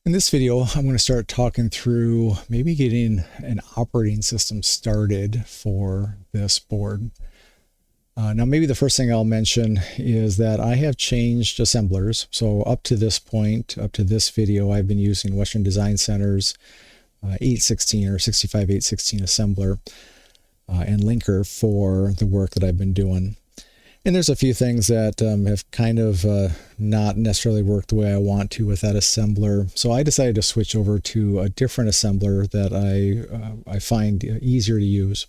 In this video, I'm going to start talking through maybe getting an operating system started for this board. Now, maybe the first thing I'll mention is that I have changed assemblers. So up to this point, up to this video, I've been using Western Design Center's 816 or 65816 assembler and linker for the work that I've been doing. And there's a few things that have kind of not necessarily worked the way I want to with that assembler. So I decided to switch over to a different assembler that I find easier to use.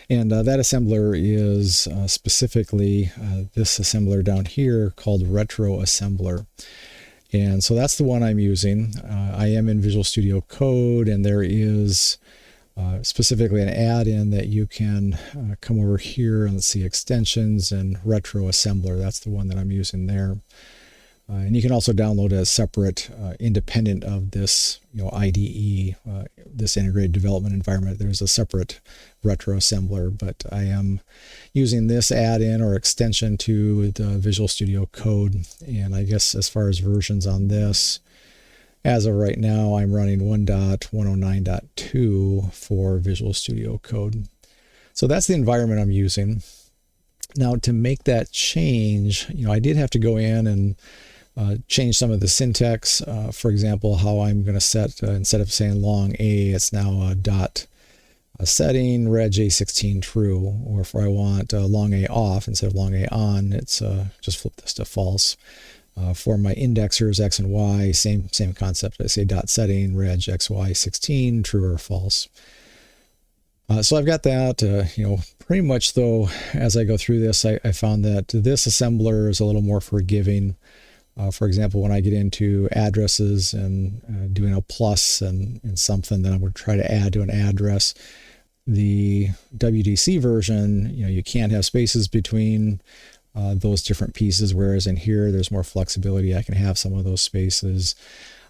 And that assembler is specifically this assembler down here called Retro Assembler. And so that's the one I'm using. I am in Visual Studio Code, and there is specifically an add-in that you can come over here and let's see extensions and Retro Assembler. That's the one that I'm using there. And you can also download a separate independent of this IDE, this integrated development environment. There's a separate Retro Assembler, but I am using this add-in or extension to the Visual Studio Code. And I guess as far as versions on this, as of right now, I'm running 1.109.2 for Visual Studio Code. So that's the environment I'm using. Now, to make that change, I did have to go in and change some of the syntax. For example, how I'm going to set, instead of saying long A, it's now dot setting reg A16 true. Or if I want long A off instead of long A on, it's just flip this to false. For my indexers X and Y, same concept. I say dot setting reg XY16 true or false. So I've got that. Pretty much though, as I go through this, I found that this assembler is a little more forgiving. For example, when I get into addresses and doing a plus and something that I'm going to try to add to an address, the WDC version, you can't have spaces between those different pieces, whereas in here there's more flexibility. I can have some of those spaces.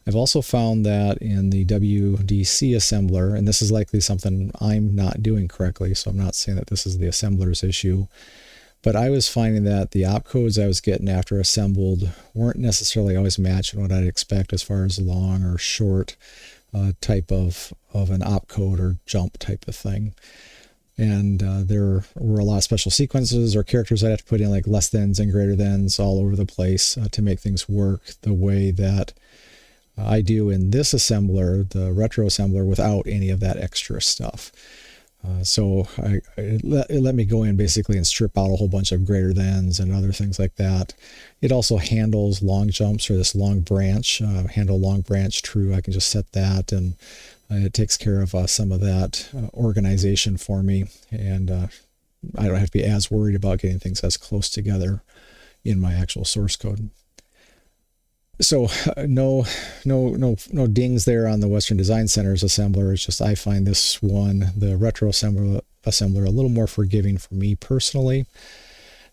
I've also found that in the WDC assembler, and this is likely something I'm not doing correctly, so I'm not saying that this is the assembler's issue, but I was finding that the opcodes I was getting after assembled weren't necessarily always matching what I'd expect as far as long or short type of an opcode or jump type of thing. And there were a lot of special sequences or characters I'd have to put in, like less thans and greater thans all over the place to make things work the way that I do in this assembler, the Retro Assembler, without any of that extra stuff. So it let me go in basically and strip out a whole bunch of greater thans and other things like that. It also handles long jumps or this long branch, handle long branch true. I can just set that, and it takes care of some of that organization for me, and I don't have to be as worried about getting things as close together in my actual source code. So no dings there on the Western Design Center's assembler. It's just I find this one, the Retro Assembler, a little more forgiving for me personally.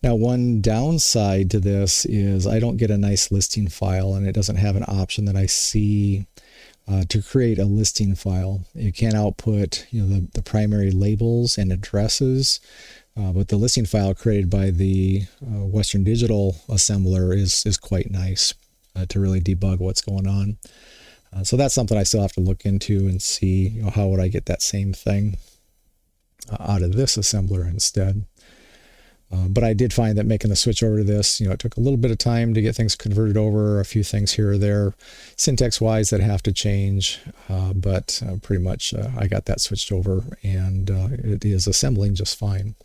Now, one downside to this is I don't get a nice listing file, and it doesn't have an option that I see to create a listing file. You can output the primary labels and addresses, but the listing file created by the Western Digital assembler is quite nice to really debug what's going on. So that's something I still have to look into and see how would I get that same thing out of this assembler instead. But I did find that making the switch over to this, it took a little bit of time to get things converted over, a few things here or there, syntax-wise that have to change, but pretty much I got that switched over, and it is assembling just fine.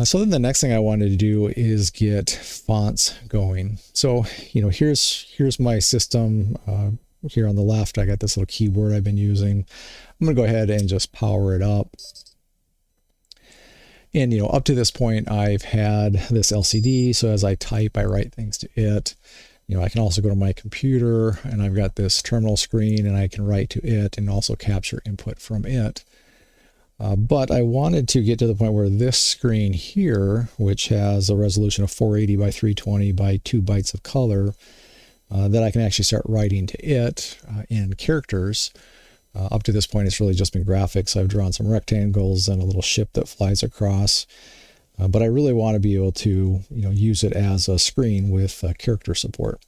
So then the next thing I wanted to do is get fonts going. So, here's my system. Here on the left, I got this little keyboard I've been using. I'm going to go ahead and just power it up. And, up to this point, I've had this LCD. So as I type, I write things to it. I can also go to my computer, and I've got this terminal screen, and I can write to it and also capture input from it. But I wanted to get to the point where this screen here, which has a resolution of 480 by 320 by 2 bytes of color, that I can actually start writing to it in characters. Up to this point, it's really just been graphics. I've drawn some rectangles and a little ship that flies across. But I really want to be able to, use it as a screen with character support.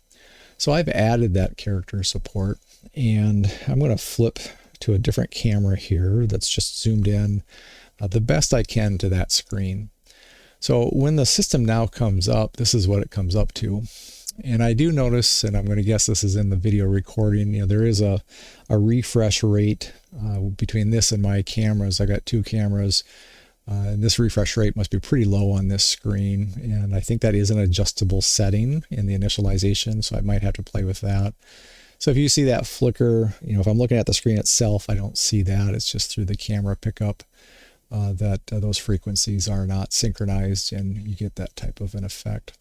So I've added that character support, and I'm going to flip to a different camera here that's just zoomed in the best I can to that screen. So when the system now comes up, this is what it comes up to. And I do notice, and I'm going to guess this is in the video recording, there is a refresh rate between this and my cameras. I got two cameras, and this refresh rate must be pretty low on this screen. And I think that is an adjustable setting in the initialization, so I might have to play with that. So if you see that flicker, if I'm looking at the screen itself, I don't see that. It's just through the camera pickup that those frequencies are not synchronized, and you get that type of an effect.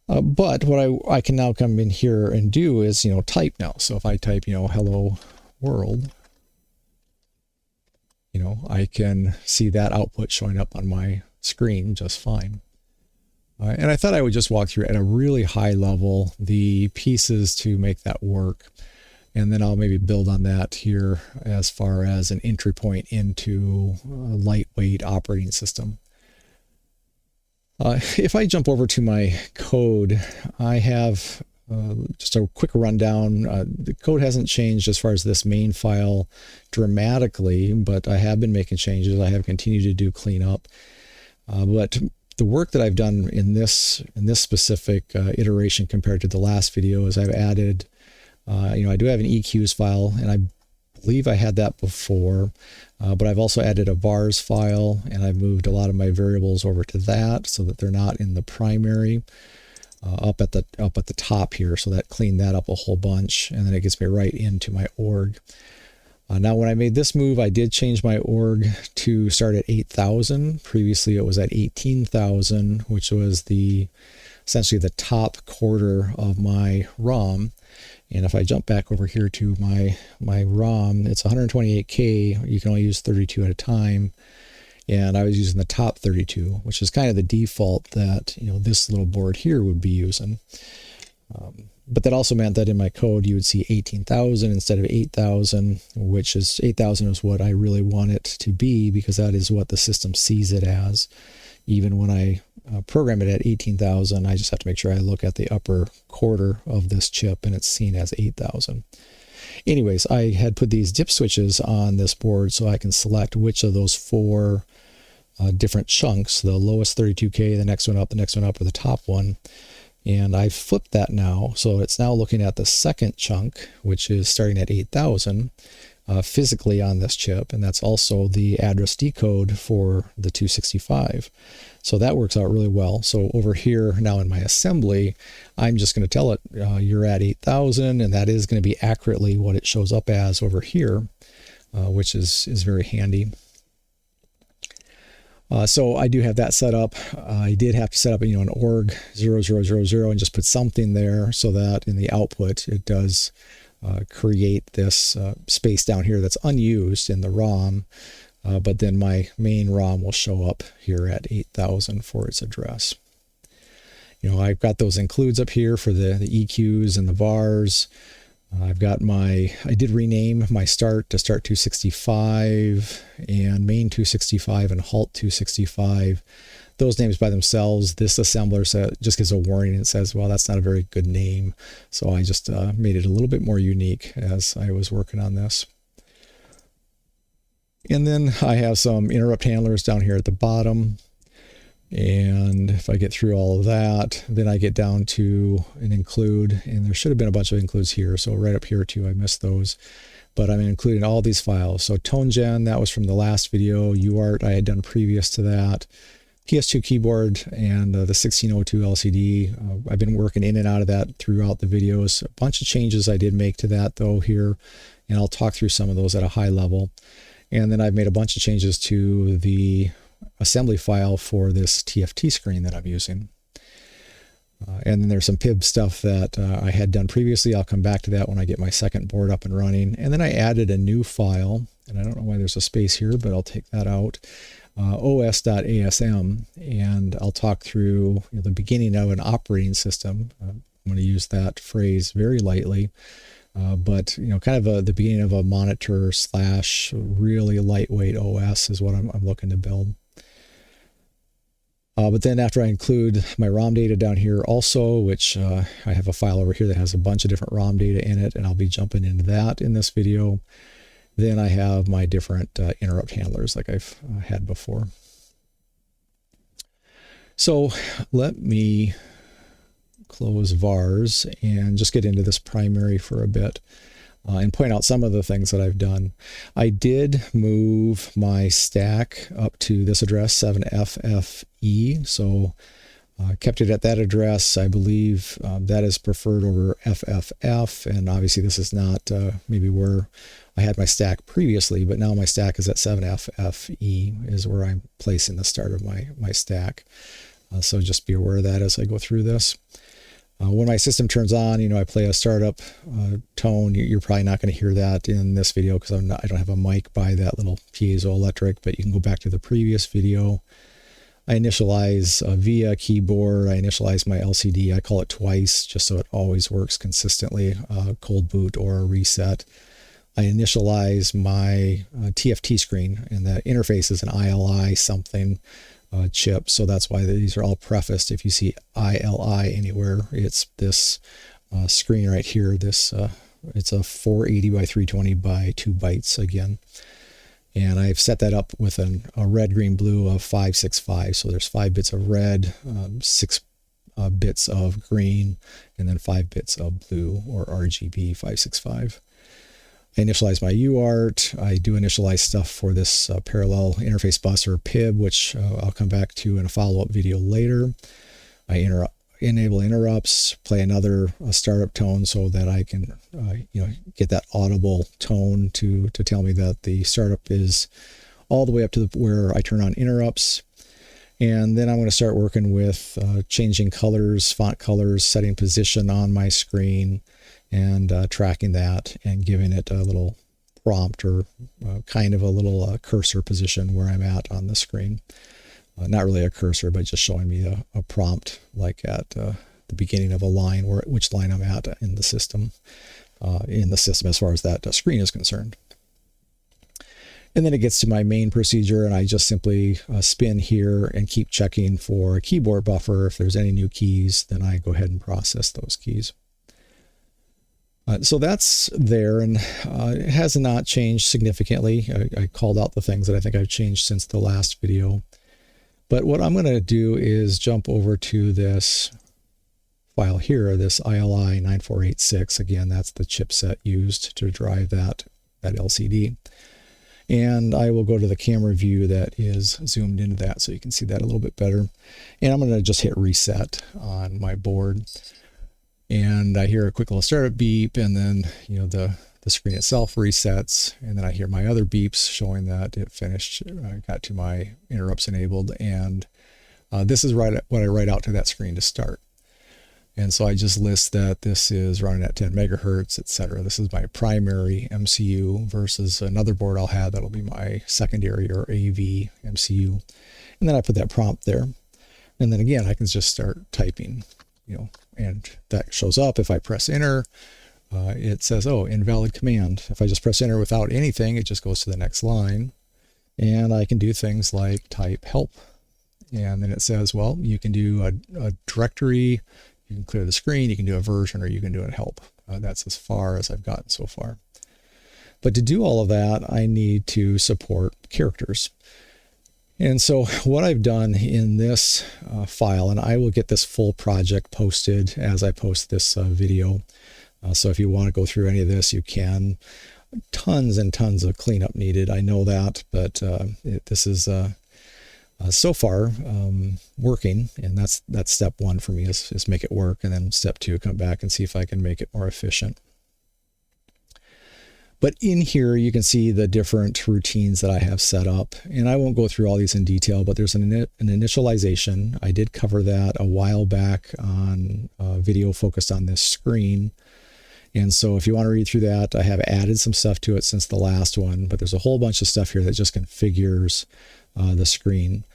But what I can now come in here and do is, type now. So if I type, hello world, I can see that output showing up on my screen just fine. And I thought I would just walk through at a really high level the pieces to make that work. And then I'll maybe build on that here as far as an entry point into a lightweight operating system. If I jump over to my code, I have just a quick rundown. The code hasn't changed as far as this main file dramatically, but I have been making changes. I have continued to do cleanup. But the work that I've done in this specific iteration compared to the last video is I've added, I do have an EQs file, and I believe I had that before, but I've also added a vars file, and I've moved a lot of my variables over to that so that they're not in the primary up at the top here. So that cleaned that up a whole bunch, and then it gets me right into my org. Now, when I made this move, I did change my org to start at 8,000. Previously, it was at 18,000, which was essentially the top quarter of my ROM. And if I jump back over here to my ROM, it's 128K. You can only use 32 at a time. And I was using the top 32, which is kind of the default that this little board here would be using. But that also meant that in my code, you would see 18,000 instead of 8,000, which is 8,000 is what I really want it to be, because that is what the system sees it as. Even when I program it at 18,000, I just have to make sure I look at the upper quarter of this chip and it's seen as 8,000. Anyways, I had put these dip switches on this board so I can select which of those four different chunks, the lowest 32K, the next one up, or the top one. And I flipped that now, so it's now looking at the second chunk, which is starting at 8,000 physically on this chip, and that's also the address decode for the 265. So that works out really well. So over here now in my assembly, I'm just going to tell it you're at 8,000, and that is going to be accurately what it shows up as over here, which is very handy. So I do have that set up. I did have to set up, an org 0000 and just put something there so that in the output it does create this space down here that's unused in the ROM. But then my main ROM will show up here at 8,000 for its address. I've got those includes up here for the EQs and the vars. I've got I did rename my start to start 265 and main 265 and halt 265. Those names by themselves, this assembler just gives a warning and says, well, that's not a very good name. So I just made it a little bit more unique as I was working on this. And then I have some interrupt handlers down here at the bottom. And if I get through all of that, then I get down to an include, and there should have been a bunch of includes here. So right up here too, I missed those, but I'm including all these files. So tone gen, that was from the last video. UART I had done previous to that. PS2 keyboard and the 1602 LCD. I've been working in and out of that throughout the videos. A bunch of changes I did make to that though here, and I'll talk through some of those at a high level. And then I've made a bunch of changes to the assembly file for this TFT screen that I'm using. And then there's some PIB stuff that I had done previously. I'll come back to that when I get my second board up and running. And then I added a new file, and I don't know why there's a space here, but I'll take that out. os.asm, and I'll talk through the beginning of an operating system. I'm going to use that phrase very lightly. But kind of the beginning of a monitor / really lightweight OS is what I'm looking to build. But then after I include my ROM data down here also, which I have a file over here that has a bunch of different ROM data in it, and I'll be jumping into that in this video. Then I have my different interrupt handlers like I've had before. So let me close vars and just get into this primary for a bit and point out some of the things that I've done. I did move my stack up to this address 7FFE, so kept it at that address. I believe that is preferred over FFF, and obviously this is not maybe where I had my stack previously, but now my stack is at 7FFE is where I'm placing the start of my stack. So just be aware of that as I go through this. When my system turns on, I play a startup tone. You're probably not going to hear that in this video because I don't have a mic by that little piezoelectric, but you can go back to the previous video. I initialize via keyboard. I initialize my LCD. I call it twice just so it always works consistently, cold boot or a reset. I initialize my TFT screen, and the interface is an ILI something chip, so that's why these are all prefaced. If you see ILI anywhere, it's this screen right here. This it's a 480 by 320 by 2 bytes again, and I've set that up with a red, green, blue of 565. So there's 5 bits of red, 6 bits of green, and then 5 bits of blue or RGB 565. I initialize my UART. I do initialize stuff for this parallel interface bus or PIB, which I'll come back to in a follow-up video later. I enable interrupts, play another startup tone so that I can get that audible tone to tell me that the startup is all the way up to where I turn on interrupts. And then I'm going to start working with changing colors, font colors, setting position on my screen, and tracking that and giving it a little prompt or kind of a little cursor position where I'm at on the screen. Not really a cursor, but just showing me a prompt like at the beginning of a line, which line I'm at in the system as far as that screen is concerned. And then it gets to my main procedure, and I just simply spin here and keep checking for a keyboard buffer. If there's any new keys, then I go ahead and process those keys. So that's there, and it has not changed significantly. I called out the things that I think I've changed since the last video. But what I'm going to do is jump over to this file here, this ILI 9486. Again, that's the chipset used to drive that LCD. And I will go to the camera view that is zoomed into that so you can see that a little bit better. And I'm going to just hit reset on my board. And I hear a quick little startup beep, and then the screen itself resets, and then I hear my other beeps showing that it finished. I got to my interrupts enabled, and this is what I write out to that screen to start. And so I just list that this is running at 10 megahertz, etc. This is my primary MCU versus another board I'll have that'll be my secondary or AV MCU. And then I put that prompt there. And then again, I can just start typing, and that shows up. If I press enter, it says, oh, invalid command. If I just press enter without anything, it just goes to the next line. And I can do things like type help. And then it says, well, you can do a directory, you can clear the screen, you can do a version, or you can do a help. That's as far as I've gotten so far. But to do all of that, I need to support characters. And so what I've done in this file, and I will get this full project posted as I post this video. So if you want to go through any of this, you can. Tons and tons of cleanup needed. I know that, but this is so far working, and that's step one for me is make it work, and then step two, come back and see if I can make it more efficient. But in here, you can see the different routines that I have set up. And I won't go through all these in detail, but there's an initialization. I did cover that a while back on a video focused on this screen. And so if you want to read through that, I have added some stuff to it since the last one, but there's a whole bunch of stuff here that just configures the screen.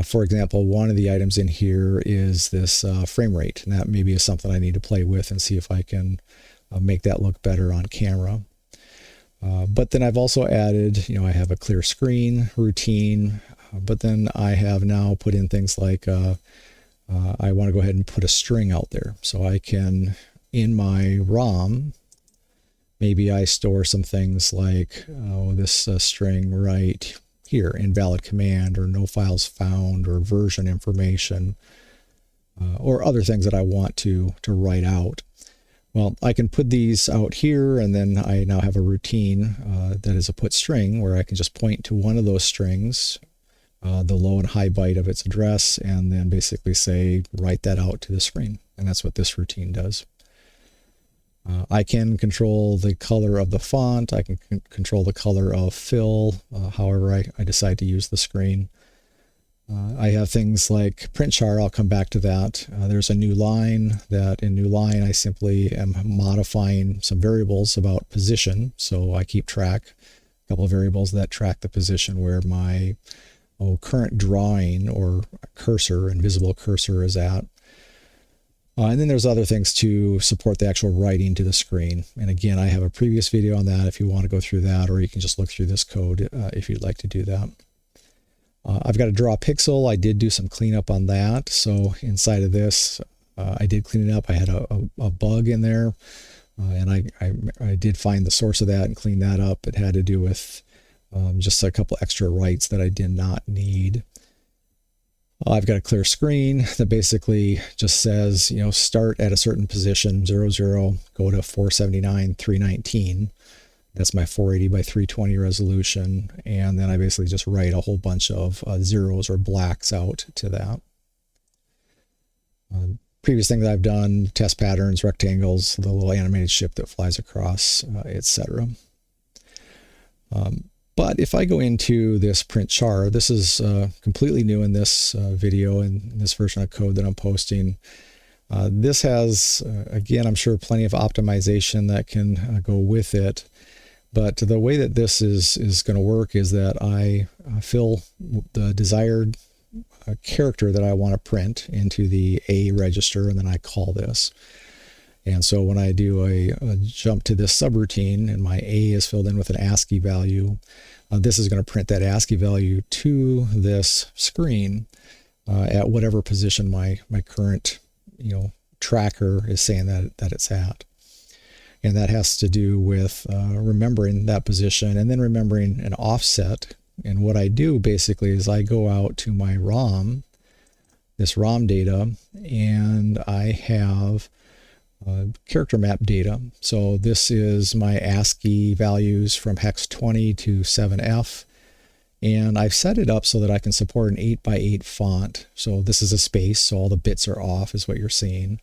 For example, one of the items in here is this frame rate, and that maybe is something I need to play with and see if I can make that look better on camera. But then I've also added, I have a clear screen routine. but then I have now put in things like I want to go ahead and put a string out there. So I can, in my ROM, maybe I store some things like this string right here, invalid command, or no files found, or version information, or other things that I want to write out. Well, I can put these out here, and then I now have a routine that is a put string, where I can just point to one of those strings, the low and high byte of its address, and then basically say, write that out to the screen. And that's what this routine does. I can control the color of the font. I can control the color of fill, however I decide to use the screen. I have things like print char. I'll come back to that. There's a new line that in new line I simply am modifying some variables about position. So I keep track, a couple of variables that track the position where my current drawing or cursor, invisible cursor, is at. And then there's other things to support the actual writing to the screen. And again, I have a previous video on that if you want to go through that, or you can just look through this code if you'd like to do that. I've got to draw a pixel. I did do some cleanup on that. So inside of this, I did clean it up. I had a bug in there, and I did find the source of that and clean that up. It had to do with just a couple extra writes that I did not need. I've got a clear screen that basically just says, start at a certain position, 0, 0, go to 479, 319. That's my 480 by 320 resolution. And then I basically just write a whole bunch of zeros or blacks out to that. Previous thing that I've done, test patterns, rectangles, the little animated ship that flies across, etc. But if I go into this print char, this is completely new in this video and this version of code that I'm posting. This has, again, I'm sure plenty of optimization that can go with it. But the way that this is going to work is that I fill the desired character that I want to print into the A register, and then I call this. And so when I do a jump to this subroutine and my A is filled in with an ASCII value, this is going to print that ASCII value to this screen at whatever position my current tracker is saying that it's at. And that has to do with remembering that position and then remembering an offset. And what I do basically is I go out to my ROM, this ROM data, and I have character map data. So this is my ASCII values from hex 20 to 7F. And I've set it up so that I can support an 8x8 font. So this is a space, so all the bits are off is what you're seeing.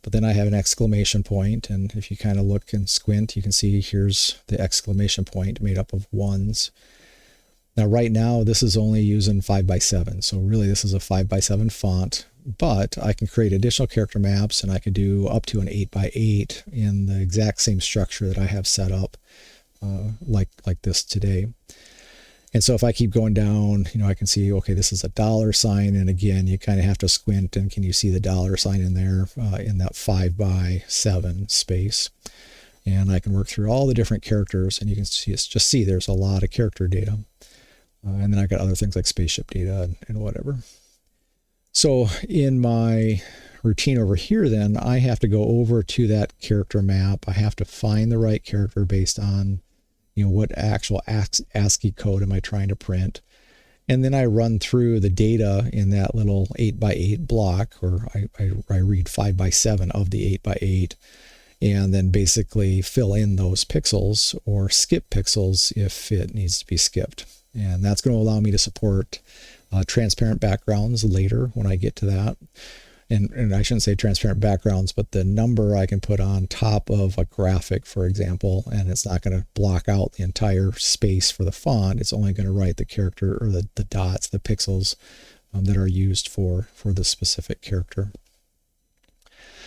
But then I have an exclamation point, and if you kind of look and squint, you can see here's the exclamation point made up of ones. Now right now this is only using 5x7, so really this is a 5x7 font, but I can create additional character maps, and I can do up to an 8x8 in the exact same structure that I have set up like this today. And so if I keep going down, I can see, okay, this is a $sign. And again, you kind of have to squint, and can you see the $sign in there in that 5x7 space? And I can work through all the different characters, and you can see there's a lot of character data. And then I've got other things like spaceship data and whatever. So in my routine over here, then I have to go over to that character map. I have to find the right character based on what actual ASCII code am I trying to print? And then I run through the data in that little 8x8 block, or I read 5x7 of the 8x8, and then basically fill in those pixels or skip pixels if it needs to be skipped. And that's going to allow me to support transparent backgrounds later when I get to that. And I shouldn't say transparent backgrounds, but the number I can put on top of a graphic, for example, and it's not going to block out the entire space for the font. It's only going to write the character or the dots, the pixels that are used for the specific character.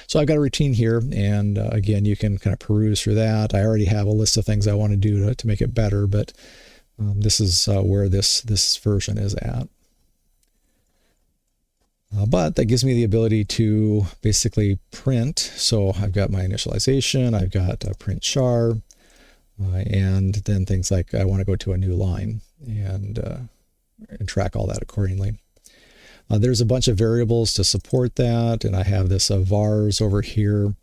So I've got a routine here, and again, you can kind of peruse through that. I already have a list of things I want to do to make it better, but this is where this version is at. But that gives me the ability to basically print. So I've got my initialization, I've got print char, and then things like I want to go to a new line. And and track all that accordingly. There's a bunch of variables to support that, and I have this vars over here,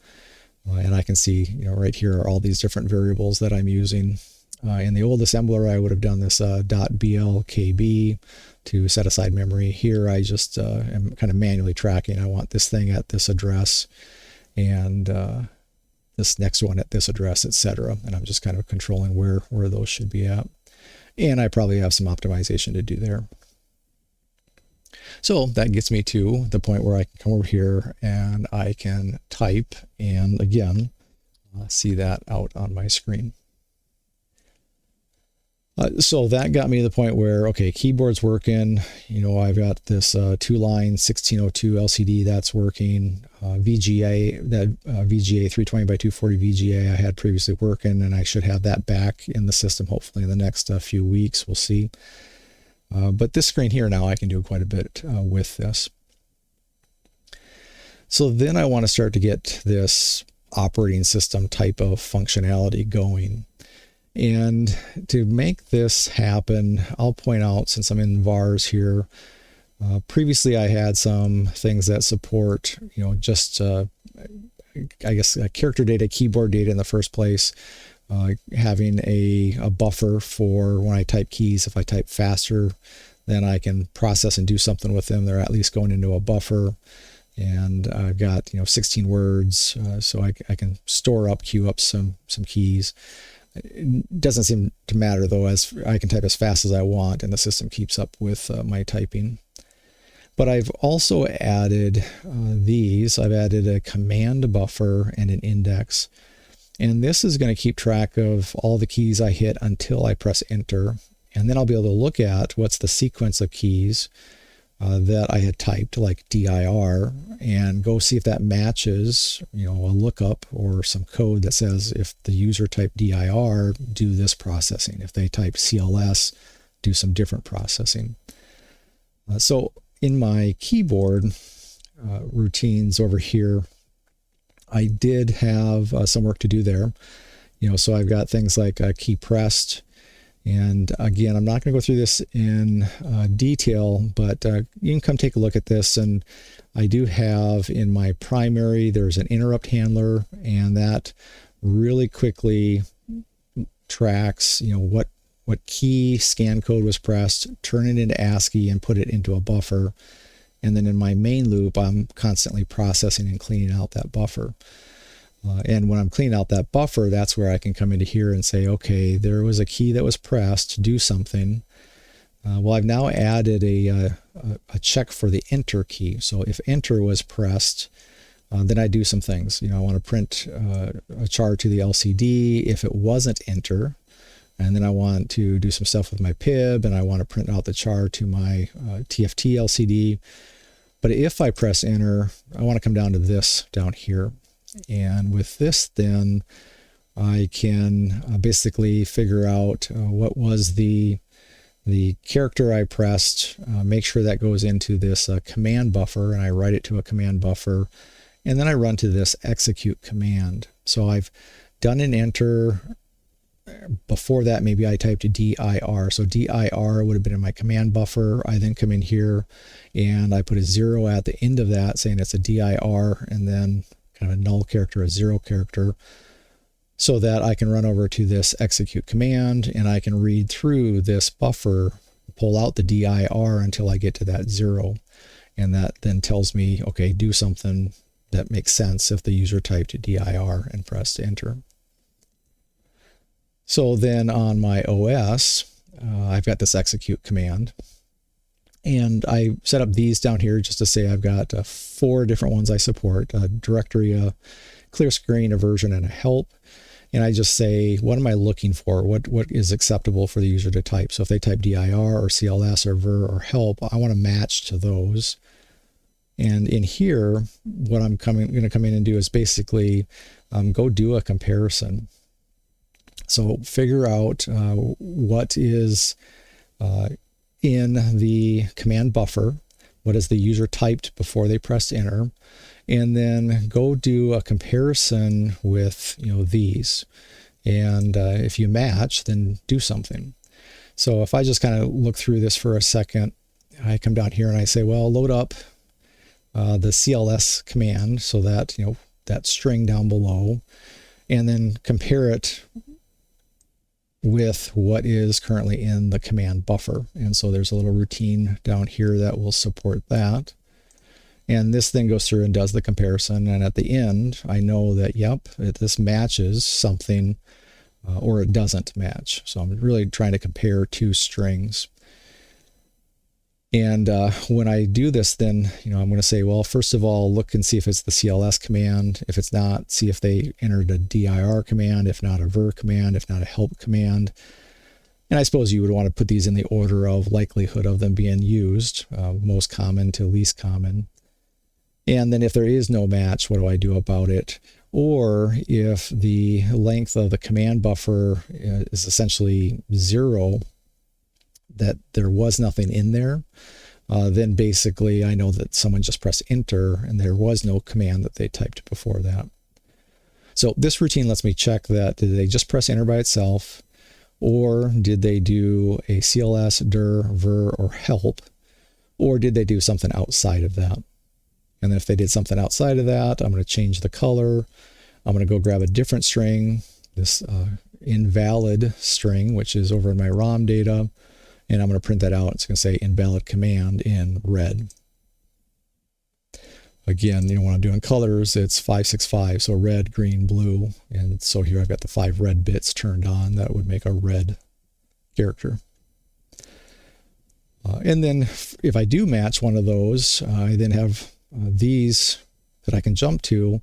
and I can see, right here are all these different variables that I'm using. In the old assembler, I would have done this .blkb to set aside memory. Here, I just am kind of manually tracking. I want this thing at this address, and this next one at this address, etc. And I'm just kind of controlling where those should be at. And I probably have some optimization to do there. So that gets me to the point where I can come over here and I can type, and again, see that out on my screen. So that got me to the point where, okay, keyboard's working. I've got this 2-line 1602 LCD that's working. VGA, that VGA 320 by 240 VGA I had previously working, and I should have that back in the system hopefully in the next few weeks. We'll see. But this screen here now, I can do quite a bit with this. So then I want to start to get this operating system type of functionality going. And to make this happen, I'll point out, since I'm in vars here, previously I had some things that support, just, I guess, character data, keyboard data in the first place. Having a buffer for when I type keys. If I type faster, then I can process and do something with them. They're at least going into a buffer. And I've got 16 words, so I can store up, queue up some keys. It doesn't seem to matter though, as I can type as fast as I want, and the system keeps up with my typing. But I've also added these. I've added a command buffer and an index. And this is going to keep track of all the keys I hit until I press enter. And then I'll be able to look at what's the sequence of keys that I had typed, like dir, and go see if that matches, a lookup or some code that says if the user typed dir, do this processing. If they type cls, do some different processing. So in my keyboard routines over here, I did have some work to do there. So I've got things like key pressed. And again, I'm not going to go through this in detail, but you can come take a look at this. And I do have in my primary, there's an interrupt handler, and that really quickly tracks, what key scan code was pressed, turn it into ASCII and put it into a buffer. And then in my main loop, I'm constantly processing and cleaning out that buffer. And when I'm cleaning out that buffer, that's where I can come into here and say, okay, there was a key that was pressed, do something. Well, I've now added a check for the enter key. So if enter was pressed, then I do some things. I want to print a char to the LCD if it wasn't enter. And then I want to do some stuff with my PIB, and I want to print out the char to my TFT LCD. But if I press enter, I want to come down to this down here. And with this, then I can basically figure out what was the character I pressed, make sure that goes into this command buffer, and I write it to a command buffer, and then I run to this execute command. So I've done an enter. Before that, maybe I typed dir. So dir would have been in my command buffer. I then come in here and I put a 0 at the end of that, saying it's a dir, and then kind of a null character, a 0 character, so that I can run over to this execute command and I can read through this buffer, pull out the dir until I get to that 0. And that then tells me, okay, do something that makes sense if the user typed dir and pressed enter. So then on my OS, I've got this execute command. And I set up these down here just to say I've got 4 different ones I support: a directory, a clear screen, a version, and a help. And I just say, what am I looking for? What is acceptable for the user to type? So if they type dir or cls or ver or help, I want to match to those. And in here, what I'm going to come in and do is basically go do a comparison. So figure out what is in the command buffer, what is the user typed before they pressed enter, and then go do a comparison with these. And if you match, then do something. So if I just kind of look through this for a second, I come down here and I say, well, load up the CLS command, so that, that string down below, and then compare it with what is currently in the command buffer. And so there's a little routine down here that will support that. And this then goes through and does the comparison. And at the end, I know that, yep, this matches something or it doesn't match. So I'm really trying to compare two strings. And when I do this, then, I'm going to say, well, first of all, look and see if it's the CLS command. If it's not, see if they entered a dir command, if not a ver command, if not a help command. And I suppose you would want to put these in the order of likelihood of them being used, most common to least common. And then if there is no match, what do I do about it? Or if the length of the command buffer is essentially 0, that there was nothing in there, then basically I know that someone just pressed enter and there was no command that they typed before that. So this routine lets me check that did they just press enter by itself, or did they do a CLS, dir, ver, or help, or did they do something outside of that? And then if they did something outside of that, I'm going to change the color. I'm going to go grab a different string, this invalid string, which is over in my ROM data. And I'm going to print that out. It's going to say invalid command in red. Again, when I'm doing colors, it's 565, so red, green, blue. And so here I've got the 5 red bits turned on. That would make a red character. And then if I do match one of those, I then have these that I can jump to.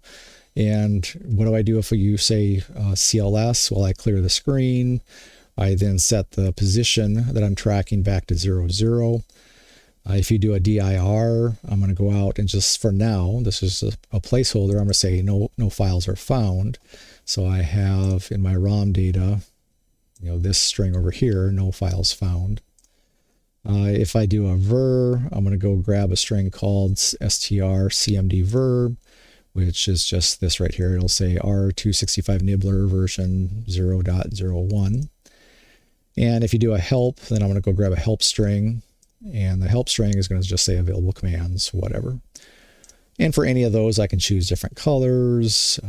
And what do I do if you say CLS? Well, I clear the screen. I then set the position that I'm tracking back to 0, 0. If you do a dir, I'm going to go out and just for now, this is a placeholder, I'm going to say no files are found. So I have in my ROM data, this string over here, no files found. If I do a ver, I'm going to go grab a string called strcmd-ver, which is just this right here. It'll say R265 Nibbler version 0.01. And if you do a help, then I'm going to go grab a help string, and the help string is going to just say available commands, whatever. And for any of those, I can choose different colors.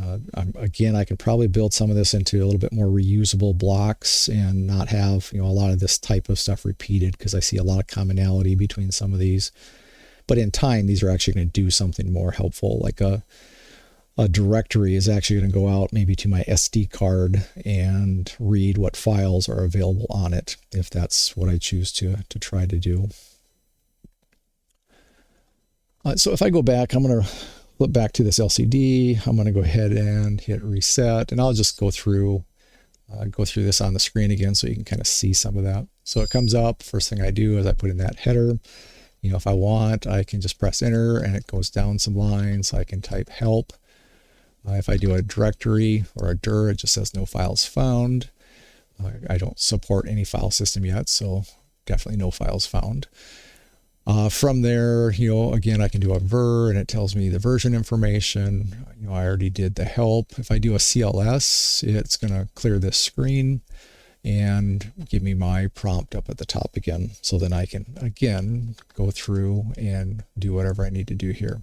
Again, I can probably build some of this into a little bit more reusable blocks and not have a lot of this type of stuff repeated, because I see a lot of commonality between some of these. But in time, these are actually going to do something more helpful, like a directory is actually going to go out maybe to my SD card and read what files are available on it, if that's what I choose to try to do. So if I go back, I'm going to flip back to this LCD. I'm going to go ahead and hit reset, and I'll just go through this on the screen again so you can kind of see some of that. So it comes up. First thing I do is I put in that header. If I want, I can just press enter and it goes down some lines. I can type help. If I do a directory or a dir, it just says no files found. I don't support any file system yet, so definitely no files found. From there, again, I can do a ver and it tells me the version information. I already did the help. If I do a CLS, it's going to clear this screen and give me my prompt up at the top again. So then I can, again, go through and do whatever I need to do here.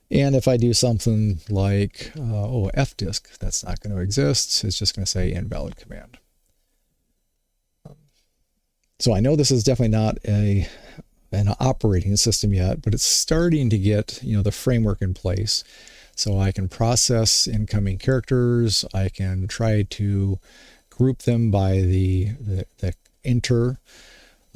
And if I do something like, fdisk, that's not going to exist. It's just going to say invalid command. So I know this is definitely not an operating system yet, but it's starting to get, the framework in place. So I can process incoming characters. I can try to group them by the enter.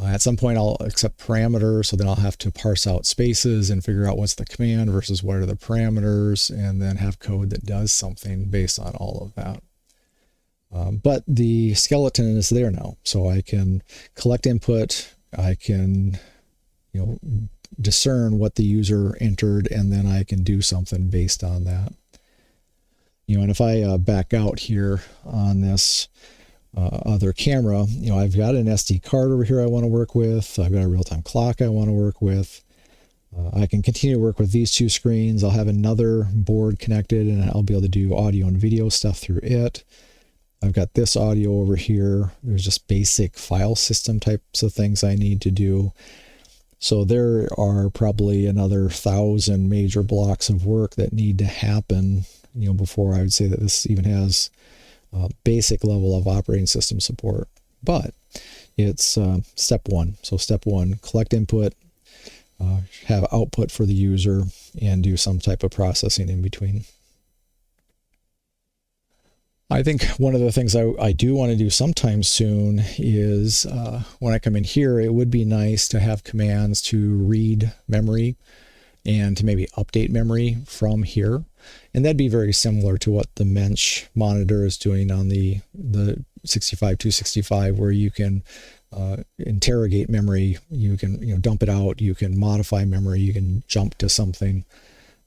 At some point, I'll accept parameters, so then I'll have to parse out spaces and figure out what's the command versus what are the parameters, and then have code that does something based on all of that. But the skeleton is there now, so I can collect input, I can discern what the user entered, and then I can do something based on that. And if I back out here on this other camera, I've got an SD card over here I want to work with. I've got a real-time clock I want to work with. I can continue to work with these two screens. I'll have another board connected and I'll be able to do audio and video stuff through it. I've got this audio over here. There's just basic file system types of things I need to do. So there are probably another 1,000 major blocks of work that need to happen, before I would say that this even has a basic level of operating system support. But it's step one. So step one, collect input, have output for the user, and do some type of processing in between. I think one of the things I do want to do sometime soon is when I come in here, it would be nice to have commands to read memory and to maybe update memory from here. And that'd be very similar to what the Mensch monitor is doing on the 65265, where you can interrogate memory, you can dump it out, you can modify memory, you can jump to something.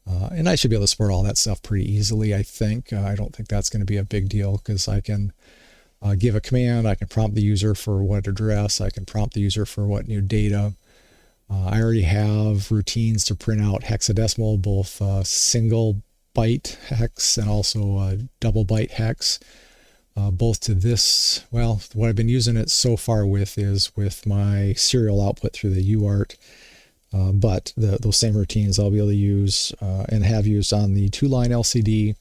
And I should be able to support all that stuff pretty easily, I think. I don't think that's going to be a big deal, because I can give a command, I can prompt the user for what address, I can prompt the user for what new data. I already have routines to print out hexadecimal, both single byte hex and also double byte hex. Both to this, well, what I've been using it so far with is with my serial output through the UART. But those same routines I'll be able to use and have used on the 2-line LCD,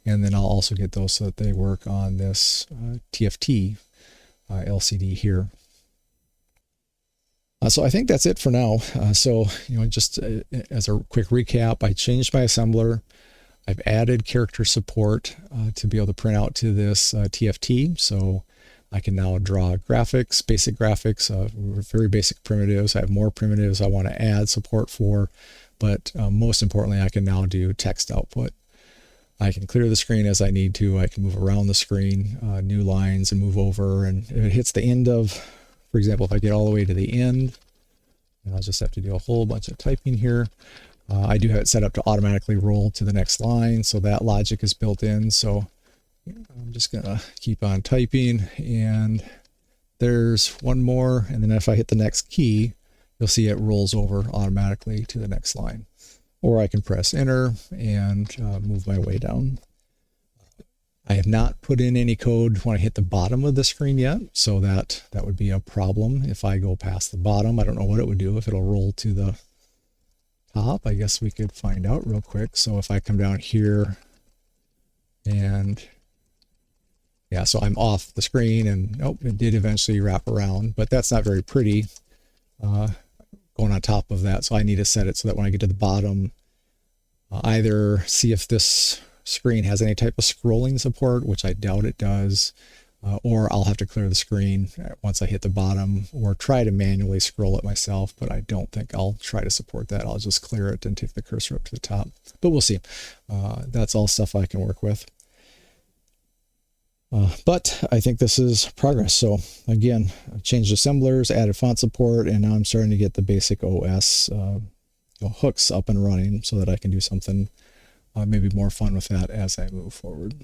and then I'll also get those so that they work on this TFT LCD here. So I think that's it for now. So just as a quick recap, I changed my assembler. I've added character support to be able to print out to this TFT. So I can now draw graphics, basic graphics, very basic primitives. I have more primitives I want to add support for, but most importantly, I can now do text output. I can clear the screen as I need to. I can move around the screen, new lines, and move over. And if it hits the end of, for example, if I get all the way to the end, I'll just have to do a whole bunch of typing here. I do have it set up to automatically roll to the next line, so that logic is built in. So I'm just going to keep on typing, and there's one more, and then if I hit the next key, you'll see it rolls over automatically to the next line. Or I can press enter and move my way down. I have not put in any code when I hit the bottom of the screen yet, so that would be a problem if I go past the bottom. I don't know what it would do, if it'll roll to the top. I guess we could find out real quick. So if I come down here and yeah, so I'm off the screen, and oh, it did eventually wrap around, but that's not very pretty going on top of that. So I need to set it so that when I get to the bottom, either see if this screen has any type of scrolling support, which I doubt it does, or I'll have to clear the screen once I hit the bottom, or try to manually scroll it myself, but I don't think I'll try to support that. I'll just clear it and take the cursor up to the top, but we'll see. That's all stuff I can work with. But I think this is progress. So again, I've changed assemblers, added font support, and now I'm starting to get the basic OS hooks up and running so that I can do something maybe more fun with that as I move forward.